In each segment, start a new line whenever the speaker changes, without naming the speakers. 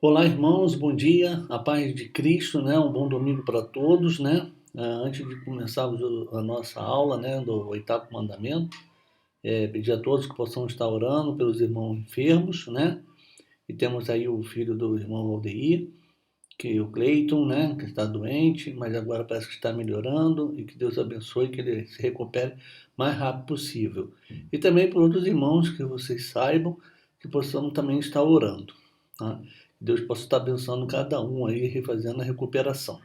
Olá, irmãos, bom dia, a paz de Cristo, né? Um bom domingo para todos, né? Antes de começarmos a nossa aula, né, do oitavo mandamento, pedir a todos que possam estar orando pelos irmãos enfermos, né? E temos aí o filho do irmão Aldeir, que é o Cleiton, né, que está doente, mas agora parece que está melhorando e que Deus abençoe, que ele se recupere o mais rápido possível. E também por outros irmãos que vocês saibam que possamos também estar orando, tá? Deus possa estar abençoando cada um aí, refazendo a recuperação.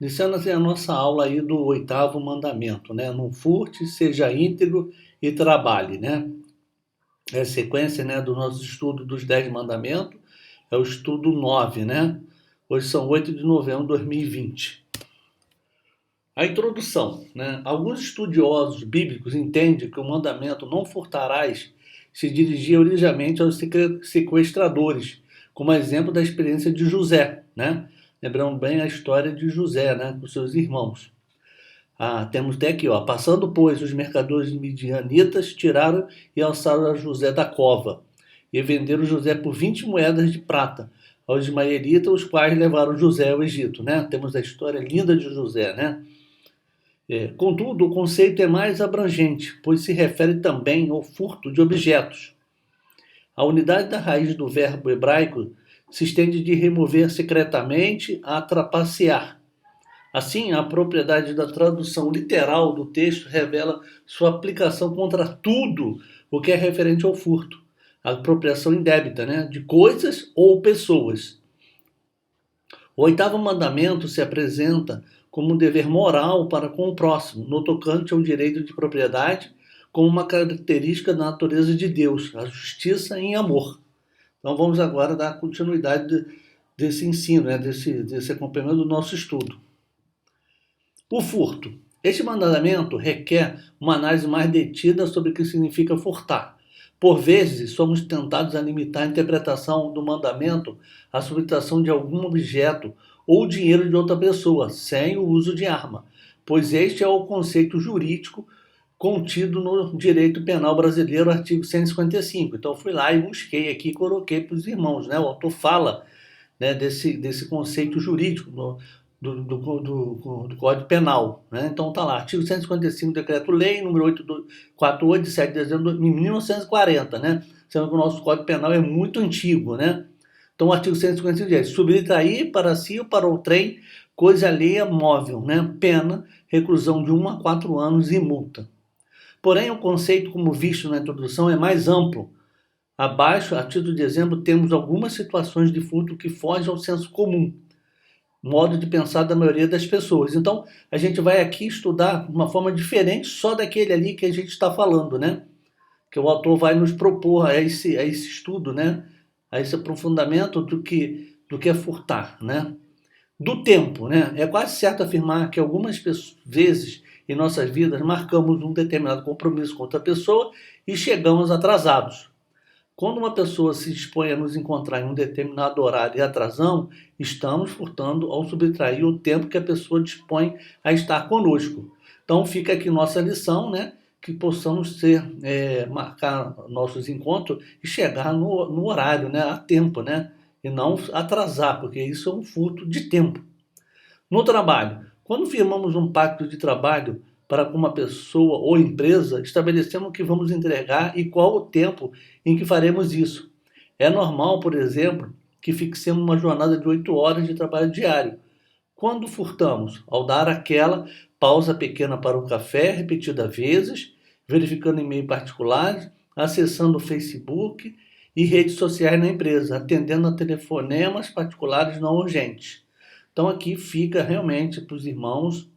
Iniciando assim a nossa aula aí do oitavo mandamento, né? Não furte, seja íntegro e trabalhe, né? É a sequência, né, do nosso estudo dos 10 mandamentos, é o estudo 9, né? Hoje são 8 de novembro de 2020. A introdução, né? Alguns estudiosos bíblicos entendem que o mandamento não furtarás se dirigia originalmente aos sequestradores, como exemplo da experiência de José, né? Lembrando bem a história de José, né, com seus irmãos. Temos até aqui, ó. Passando, pois, os mercadores midianitas tiraram e alçaram a José da cova e venderam José por 20 moedas de prata aos ismaelitas, os quais levaram José ao Egito, né? Temos a história linda de José, né? Contudo, o conceito é mais abrangente, pois se refere também ao furto de objetos. A unidade da raiz do verbo hebraico se estende de remover secretamente a trapacear. Assim, a propriedade da tradução literal do texto revela sua aplicação contra tudo o que é referente ao furto, a apropriação indébita, né, de coisas ou pessoas. O oitavo mandamento se apresenta como um dever moral para com o próximo, no tocante ao direito de propriedade, como uma característica da natureza de Deus, a justiça em amor. Então vamos agora dar continuidade desse ensino, né, desse acompanhamento do nosso estudo. O furto. Este mandamento requer uma análise mais detida sobre o que significa furtar. Por vezes, somos tentados a limitar a interpretação do mandamento à subtração de algum objeto ou dinheiro de outra pessoa, sem o uso de arma, pois este é o conceito jurídico contido no direito penal brasileiro, artigo 155. Então, fui lá e busquei aqui e coloquei para os irmãos, né? O autor fala, né, desse conceito jurídico do Código Penal, né? Então tá lá, artigo 155, Decreto-Lei, número 848, de 7 de dezembro de 1940, né? Sendo que o nosso Código Penal é muito antigo, né? Então o artigo 155 diz: subtrair para si ou para outrem coisa alheia móvel, né? Pena, reclusão de 1 a 4 anos e multa. Porém, o conceito, como visto na introdução, é mais amplo. Abaixo, a título de exemplo, temos algumas situações de furto que fogem ao senso comum, modo de pensar da maioria das pessoas. Então, a gente vai aqui estudar uma forma diferente só daquele ali que a gente está falando, né? Que o autor vai nos propor a esse estudo, né? A esse aprofundamento do que é furtar, né? Do tempo, né? É quase certo afirmar que algumas vezes em nossas vidas marcamos um determinado compromisso com outra pessoa e chegamos atrasados. Quando uma pessoa se dispõe a nos encontrar em um determinado horário e atrasamos, estamos furtando ao subtrair o tempo que a pessoa dispõe a estar conosco. Então fica aqui nossa lição, né? Que possamos marcar nossos encontros e chegar no horário, né? A tempo, né? E não atrasar, porque isso é um furto de tempo. No trabalho, quando firmamos um pacto de trabalho para com uma pessoa ou empresa, estabelecemos o que vamos entregar e qual o tempo em que faremos isso. É normal, por exemplo, que fixemos uma jornada de 8 horas de trabalho diário. Quando furtamos? Ao dar aquela pausa pequena para o café, repetida vezes, verificando e-mail particulares, acessando o Facebook e redes sociais na empresa, atendendo a telefonemas particulares não urgentes. Então aqui fica realmente para os irmãos,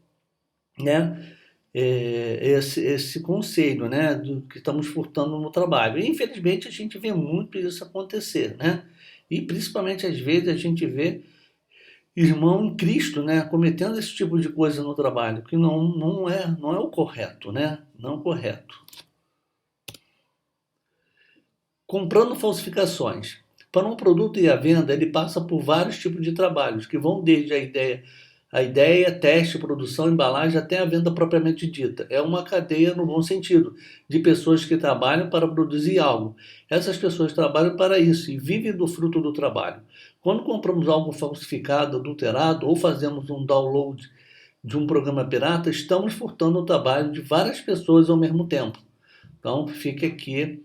né, esse conselho, né, do que estamos furtando no trabalho. E, infelizmente a gente vê muito isso acontecer, né? E principalmente às vezes a gente vê irmão em Cristo, né, cometendo esse tipo de coisa no trabalho, que não é o correto, né? Não é o correto. Comprando falsificações. Para um produto ir à venda, ele passa por vários tipos de trabalhos, que vão desde a ideia A ideia, teste, produção, embalagem, até a venda propriamente dita. É uma cadeia no bom sentido, de pessoas que trabalham para produzir algo. Essas pessoas trabalham para isso e vivem do fruto do trabalho. Quando compramos algo falsificado, adulterado ou fazemos um download de um programa pirata, estamos furtando o trabalho de várias pessoas ao mesmo tempo. Então, fica aqui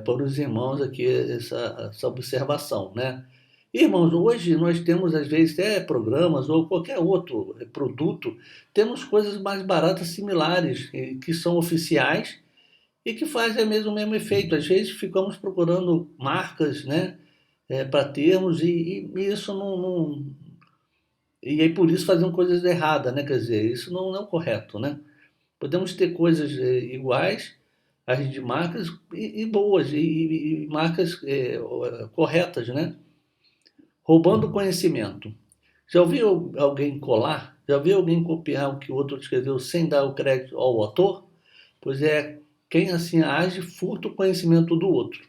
para os irmãos aqui essa observação, né? Irmãos, hoje nós temos às vezes programas ou qualquer outro produto, temos coisas mais baratas similares que são oficiais e que fazem o mesmo efeito. Às vezes ficamos procurando marcas, né, para termos e isso não, e aí por isso fazemos coisas erradas, né? Quer dizer, isso não é o correto, né? Podemos ter coisas iguais às de marcas e boas e marcas corretas, né? Roubando conhecimento. Já ouviu alguém colar? Já ouviu alguém copiar o que o outro escreveu sem dar o crédito ao autor? Pois é, quem assim age furta o conhecimento do outro.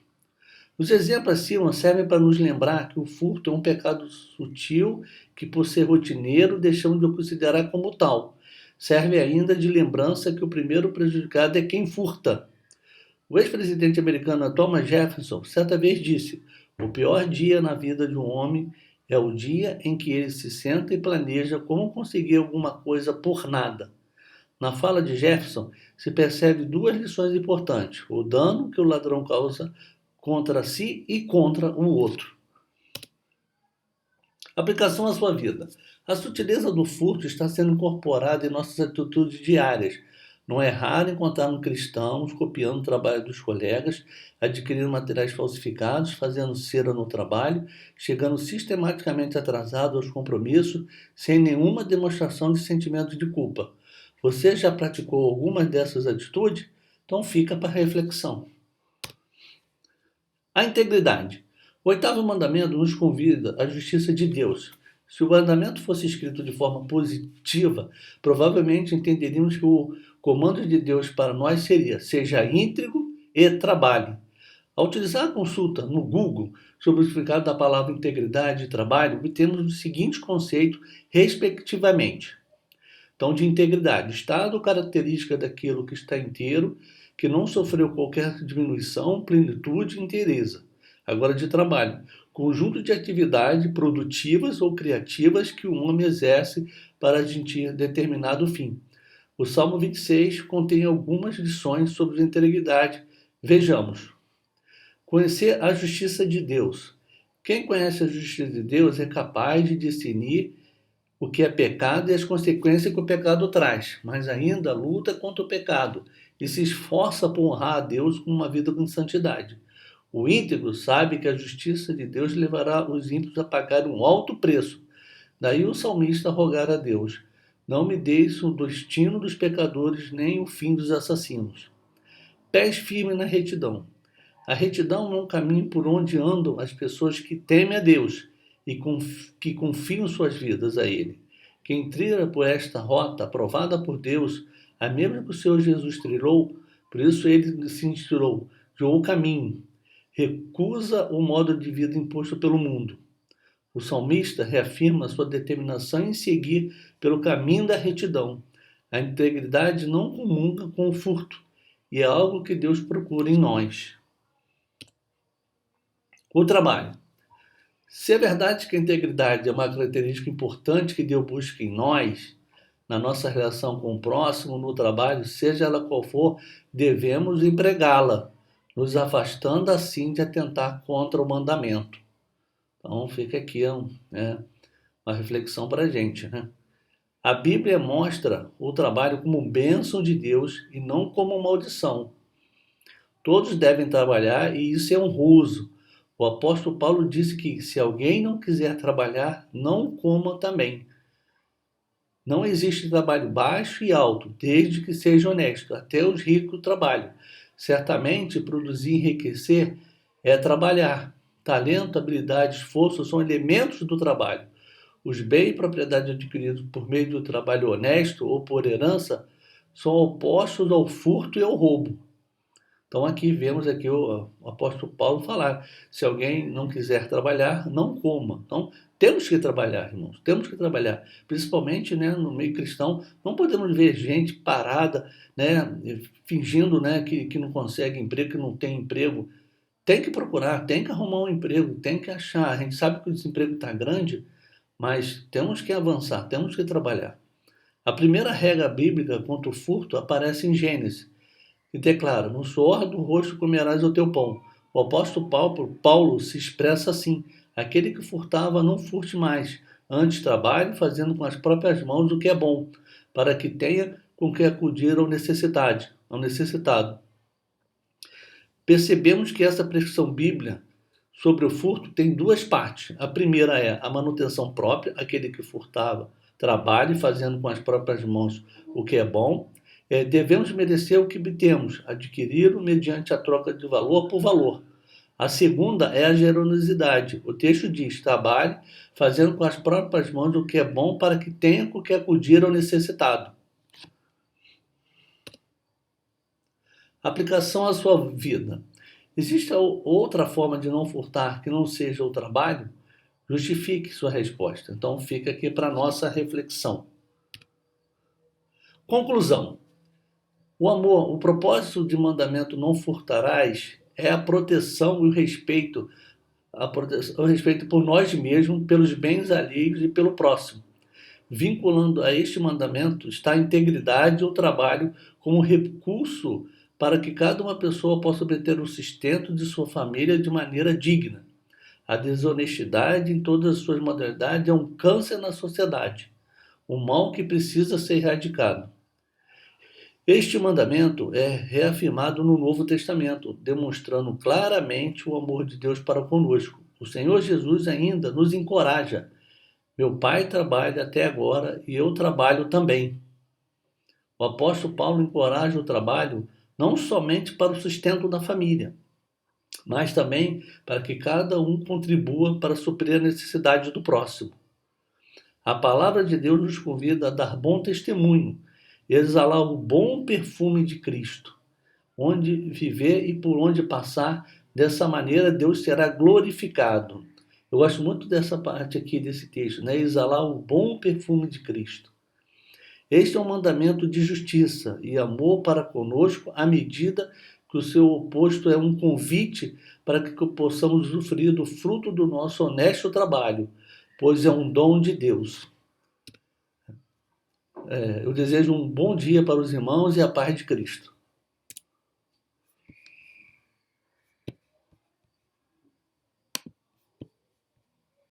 Os exemplos acima servem para nos lembrar que o furto é um pecado sutil que, por ser rotineiro, deixamos de considerar como tal. Serve ainda de lembrança que o primeiro prejudicado é quem furta. O ex-presidente americano Thomas Jefferson certa vez disse: "O pior dia na vida de um homem é o dia em que ele se senta e planeja como conseguir alguma coisa por nada." Na fala de Jefferson se percebe duas lições importantes: o dano que o ladrão causa contra si e contra o outro. Aplicação à sua vida. A sutileza do furto está sendo incorporada em nossas atitudes diárias. Não é raro encontrarmos cristãos copiando o trabalho dos colegas, adquirindo materiais falsificados, fazendo cera no trabalho, chegando sistematicamente atrasado aos compromissos, sem nenhuma demonstração de sentimento de culpa. Você já praticou algumas dessas atitudes? Então fica para reflexão. A integridade. O oitavo mandamento nos convida à justiça de Deus. Se o mandamento fosse escrito de forma positiva, provavelmente entenderíamos que o comando de Deus para nós seria: seja íntegro e trabalhe. Ao utilizar a consulta no Google sobre o significado da palavra integridade e trabalho, obtemos os seguintes conceitos, respectivamente. Então, de integridade, estado ou característica daquilo que está inteiro, que não sofreu qualquer diminuição, plenitude e inteireza. Agora, de trabalho, conjunto de atividades produtivas ou criativas que o homem exerce para atingir determinado fim. O Salmo 26 contém algumas lições sobre integridade. Vejamos. Conhecer a justiça de Deus. Quem conhece a justiça de Deus é capaz de discernir o que é pecado e as consequências que o pecado traz, mas ainda luta contra o pecado e se esforça por honrar a Deus com uma vida com santidade. O íntegro sabe que a justiça de Deus levará os ímpios a pagar um alto preço. Daí o salmista rogar a Deus: "Não me deis o destino dos pecadores, nem o fim dos assassinos." Pés firmes na retidão. A retidão é um caminho por onde andam as pessoas que temem a Deus e que confiam suas vidas a Ele. Quem trilha por esta rota aprovada por Deus, a mesma que o Senhor Jesus trilhou, por isso ele se inspirou, o caminho, recusa o modo de vida imposto pelo mundo. O salmista reafirma sua determinação em seguir pelo caminho da retidão. A integridade não comunga com o furto, e é algo que Deus procura em nós. O trabalho. Se é verdade que a integridade é uma característica importante que Deus busca em nós, na nossa relação com o próximo, no trabalho, seja ela qual for, devemos empregá-la, nos afastando assim de atentar contra o mandamento. Então fica aqui uma reflexão para a gente, né? A Bíblia mostra o trabalho como bênção de Deus e não como maldição. Todos devem trabalhar e isso é honroso. O apóstolo Paulo disse que se alguém não quiser trabalhar, não coma também. Não existe trabalho baixo e alto, desde que seja honesto. Até os ricos trabalham. Certamente, produzir e enriquecer é trabalhar. Talento, habilidade, esforço são elementos do trabalho. Os bens e propriedades adquiridos por meio do trabalho honesto ou por herança são opostos ao furto e ao roubo. Então aqui vemos aqui o apóstolo Paulo falar, se alguém não quiser trabalhar, não coma. Então temos que trabalhar, irmãos, temos que trabalhar, principalmente, né, no meio cristão. Não podemos ver gente parada, né, fingindo, né, que não consegue emprego, que não tem emprego. Tem que procurar, tem que arrumar um emprego, tem que achar. A gente sabe que o desemprego está grande, mas temos que avançar, temos que trabalhar. A primeira regra bíblica contra o furto aparece em Gênesis, e declara: no suor do rosto comerás o teu pão. O apóstolo Paulo se expressa assim: aquele que furtava, não furte mais. Antes trabalhe, fazendo com as próprias mãos o que é bom, para que tenha com que acudir ao necessitado. Percebemos que essa prescrição bíblica sobre o furto tem duas partes. A primeira é a manutenção própria, aquele que furtava, trabalhe fazendo com as próprias mãos o que é bom. Devemos merecer o que temos, adquiri-lo mediante a troca de valor por valor. A segunda é a generosidade. O texto diz: trabalhe fazendo com as próprias mãos o que é bom para que tenha com que acudir ao necessitado. Aplicação à sua vida. Existe outra forma de não furtar que não seja o trabalho? Justifique sua resposta. Então fica aqui para nossa reflexão. Conclusão. O amor, o propósito de mandamento não furtarás é a proteção e o respeito, o respeito por nós mesmos, pelos bens alheios e pelo próximo. Vinculando a este mandamento está a integridade e o trabalho como recurso para que cada uma pessoa possa obter o sustento de sua família de maneira digna. A desonestidade, em todas as suas modalidades, é um câncer na sociedade, um mal que precisa ser erradicado. Este mandamento é reafirmado no Novo Testamento, demonstrando claramente o amor de Deus para conosco. O Senhor Jesus ainda nos encoraja. Meu pai trabalha até agora e eu trabalho também. O apóstolo Paulo encoraja o trabalho não somente para o sustento da família, mas também para que cada um contribua para suprir a necessidade do próximo. A palavra de Deus nos convida a dar bom testemunho, exalar o bom perfume de Cristo, onde viver e por onde passar. Dessa maneira Deus será glorificado. Eu gosto muito dessa parte aqui desse texto, né? Exalar o bom perfume de Cristo. Este é um mandamento de justiça e amor para conosco, à medida que o seu oposto é um convite para que possamos usufruir do fruto do nosso honesto trabalho, pois é um dom de Deus. Eu desejo um bom dia para os irmãos e a paz de Cristo.